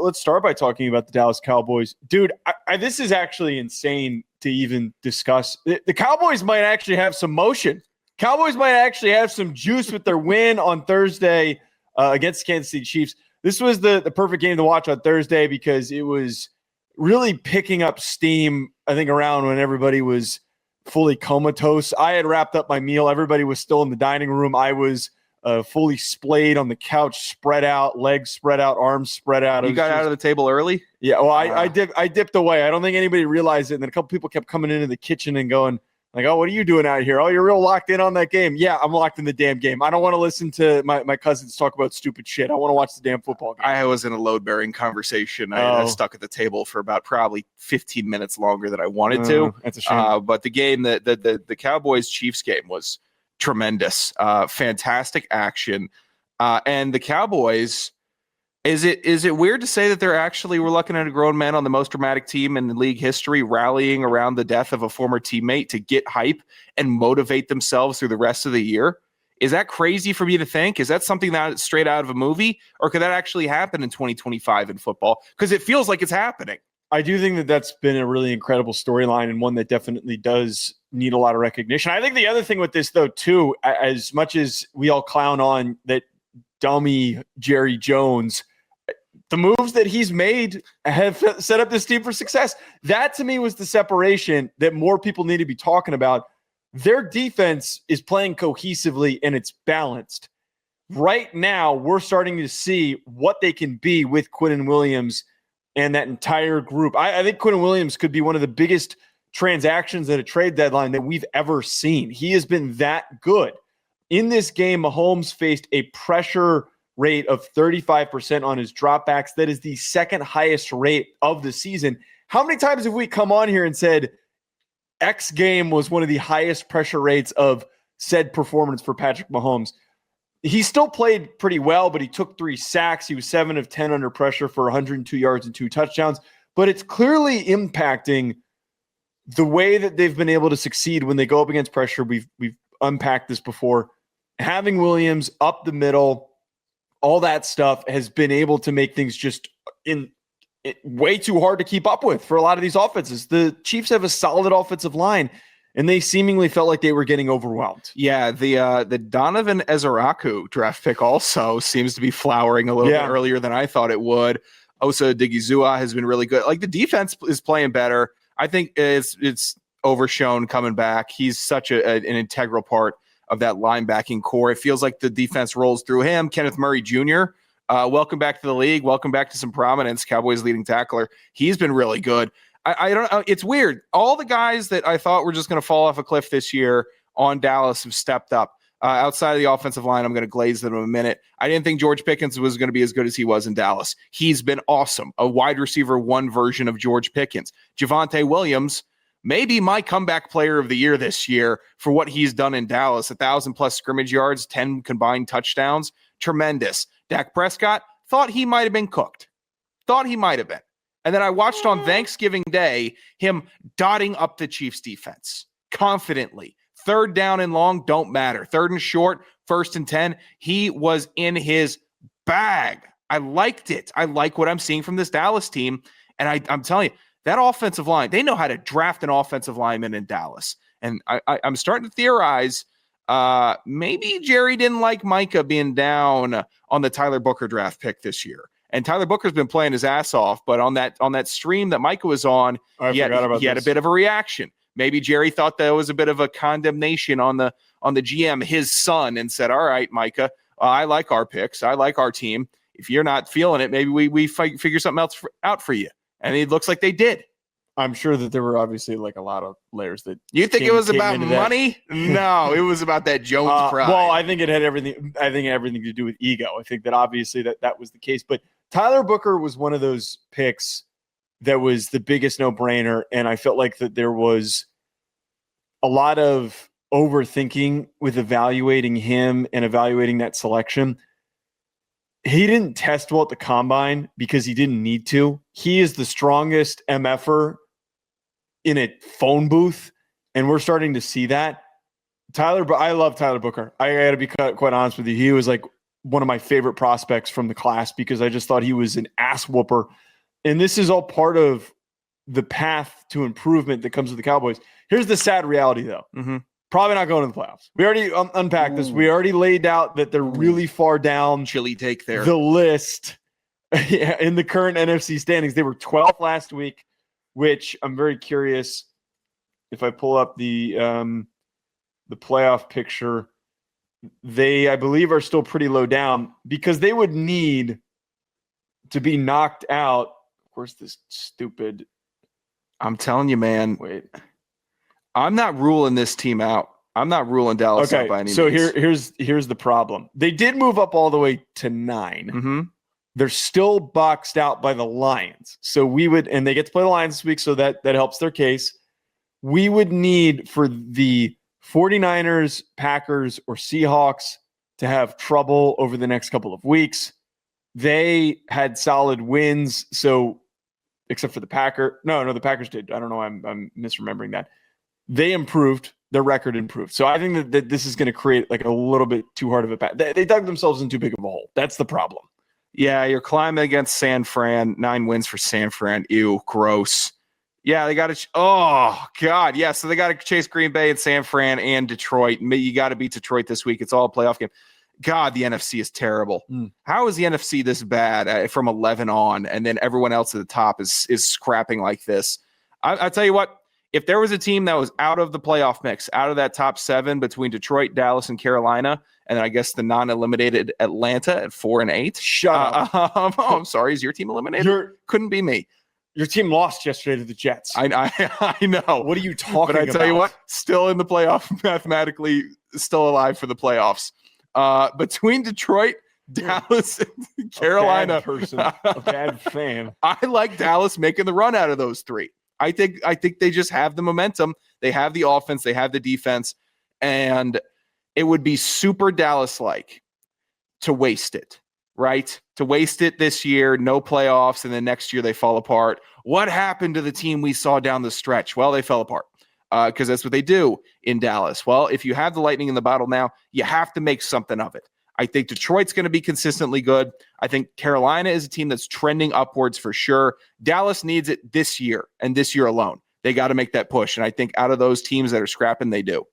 Let's start by talking about the Dallas Cowboys. Dude, this is actually insane to even discuss. The Cowboys might actually have some motion. Cowboys might actually have some juice with their win on Thursday against the Kansas City Chiefs. This was the perfect game to watch on Thursday because it was really picking up steam, I think, around when everybody was fully comatose. I had wrapped up my meal. Everybody was still in the dining room. I was fully splayed on the couch, spread out, legs spread out, arms spread out. You got out of the table early? Yeah, well, I dipped away. I don't think anybody realized it. And then a couple people kept coming into the kitchen and going, like, oh, what are you doing out here? Oh, you're real locked in on that game. Yeah, I'm locked in the damn game. I don't want to listen to my cousins talk about stupid shit. I want to watch the damn football game. I was in a load-bearing conversation. I was stuck at the table for about probably 15 minutes longer than I wanted to. That's a shame. But the game, the Cowboys-Chiefs game was tremendous. Fantastic action. And the Cowboys, is it weird to say that we're looking at a grown man on the most dramatic team in league history rallying around the death of a former teammate to get hype and motivate themselves through the rest of the year? Is that crazy for me to think? Is that something that's straight out of a movie? Or could that actually happen in 2025 in football? Because it feels like it's happening. I do think that that's been a really incredible storyline and one that definitely does need a lot of recognition. I think the other thing with this, though, too, as much as we all clown on that dummy Jerry Jones, the moves that he's made have set up this team for success. That, to me, was the separation that more people need to be talking about. Their defense is playing cohesively and it's balanced. Right now, we're starting to see what they can be with Quinnen Williams and that entire group. I think Quinnen Williams could be one of the biggest transactions at a trade deadline that we've ever seen. He has been that good. In this game, Mahomes faced a pressure rate of 35% on his dropbacks. That is the second highest rate of the season. How many times have we come on here and said X game was one of the highest pressure rates of said performance for Patrick Mahomes? He still played pretty well, but he took 3 sacks. He was 7 of 10 under pressure for 102 yards and 2 touchdowns. But it's clearly impacting the way that they've been able to succeed when they go up against pressure. We've unpacked this before. Having Williams up the middle, all that stuff has been able to make things just way too hard to keep up with for a lot of these offenses. The Chiefs have a solid offensive line, and they seemingly felt like they were getting overwhelmed. Yeah, the Donovan Ezeraku draft pick also seems to be flowering a little bit earlier than I thought it would. Osa Odigizua has been really good. Like, the defense is playing better. I think it's overshown coming back. He's such an integral part of that linebacking core. It feels like the defense rolls through him. Kenneth Murray Jr., welcome back to the league. Welcome back to some prominence. Cowboys leading tackler. He's been really good. I don't know. It's weird. All the guys that I thought were just going to fall off a cliff this year on Dallas have stepped up. Outside of the offensive line, I'm going to glaze them in a minute. I didn't think George Pickens was going to be as good as he was in Dallas. He's been awesome. A wide receiver 1 version of George Pickens. Javonte Williams, maybe my comeback player of the year this year for what he's done in Dallas. 1,000+ scrimmage yards, 10 combined touchdowns. Tremendous. Dak Prescott, thought he might have been cooked. Thought he might have been. And then I watched on Thanksgiving Day him dotting up the Chiefs defense confidently. 3rd down and long, don't matter. 3rd and short, 1st and 10. He was in his bag. I liked it. I like what I'm seeing from this Dallas team. And I'm telling you, that offensive line, they know how to draft an offensive lineman in Dallas. And I'm starting to theorize maybe Jerry didn't like Micah being down on the Tyler Booker draft pick this year. And Tyler Booker's been playing his ass off, but on that stream that Micah was on, he had a bit of a reaction. Maybe Jerry thought that was a bit of a condemnation on the GM, his son, and said, all right, Micah, I like our picks. I like our team. If you're not feeling it, maybe we figure something else out for you. And it looks like they did. I'm sure that there were obviously like a lot of layers that you think it was about money. No, it was about that Jones pride. Well, I think it had everything. I think everything to do with ego. I think that obviously that was the case. But Tyler Booker was one of those picks that was the biggest no-brainer, and I felt like that there was a lot of overthinking with evaluating him and evaluating that selection. He didn't test well at the combine because he didn't need to. He is the strongest MFer in a phone booth, and we're starting to see that. I love Tyler Booker. I got to be quite honest with you. He was like one of my favorite prospects from the class because I just thought he was an ass whooper. And this is all part of the path to improvement that comes with the Cowboys. Here's the sad reality, though. Mm-hmm. Probably not going to the playoffs. We already unpacked this. We already laid out that they're really far down Chilly take there. the list in the current NFC standings. They were 12th last week, which I'm very curious if I pull up the playoff picture. They, I believe, are still pretty low down because they would need to be knocked out. Of course, this stupid. I'm telling you, man. Wait. I'm not ruling this team out. I'm not ruling Dallas out by any so means. here's the problem. They did move up all the way to 9. Mm-hmm. They're still boxed out by the Lions. So and they get to play the Lions this week, so that helps their case. We would need for the 49ers, Packers, or Seahawks to have trouble over the next couple of weeks. They had solid wins, so except for the Packers. No, the Packers did. I don't know. I'm misremembering that. They improved. Their record improved. So I think that this is going to create like a little bit too hard of a path. They dug themselves in too big of a hole. That's the problem. Yeah, you're climbing against San Fran. 9 wins for San Fran. Ew, gross. Yeah, they got to. Oh God, yeah. So they got to chase Green Bay and San Fran and Detroit. You got to beat Detroit this week. It's all a playoff game. God, the NFC is terrible. How is the NFC this bad from 11 on, and then everyone else at the top is scrapping like this? I tell you what. If there was a team that was out of the playoff mix, out of that top 7 between Detroit, Dallas, and Carolina, and then I guess the non-eliminated Atlanta at 4-8. Shut up. I'm sorry. Is your team eliminated? Couldn't be me. Your team lost yesterday to the Jets. I know. What are you talking about? But I tell you what, still in the playoff, mathematically still alive for the playoffs. Between Detroit, Dallas, and Carolina. A bad fan. I like Dallas making the run out of those 3. I think they just have the momentum. They have the offense. They have the defense. And it would be super Dallas-like to waste it, right? To waste it this year, no playoffs, and then next year they fall apart. What happened to the team we saw down the stretch? Well, they fell apart because that's what they do in Dallas. Well, if you have the lightning in the bottle now, you have to make something of it. I think Detroit's going to be consistently good. I think Carolina is a team that's trending upwards for sure. Dallas needs it this year and this year alone. They got to make that push. And I think out of those teams that are scrapping, they do.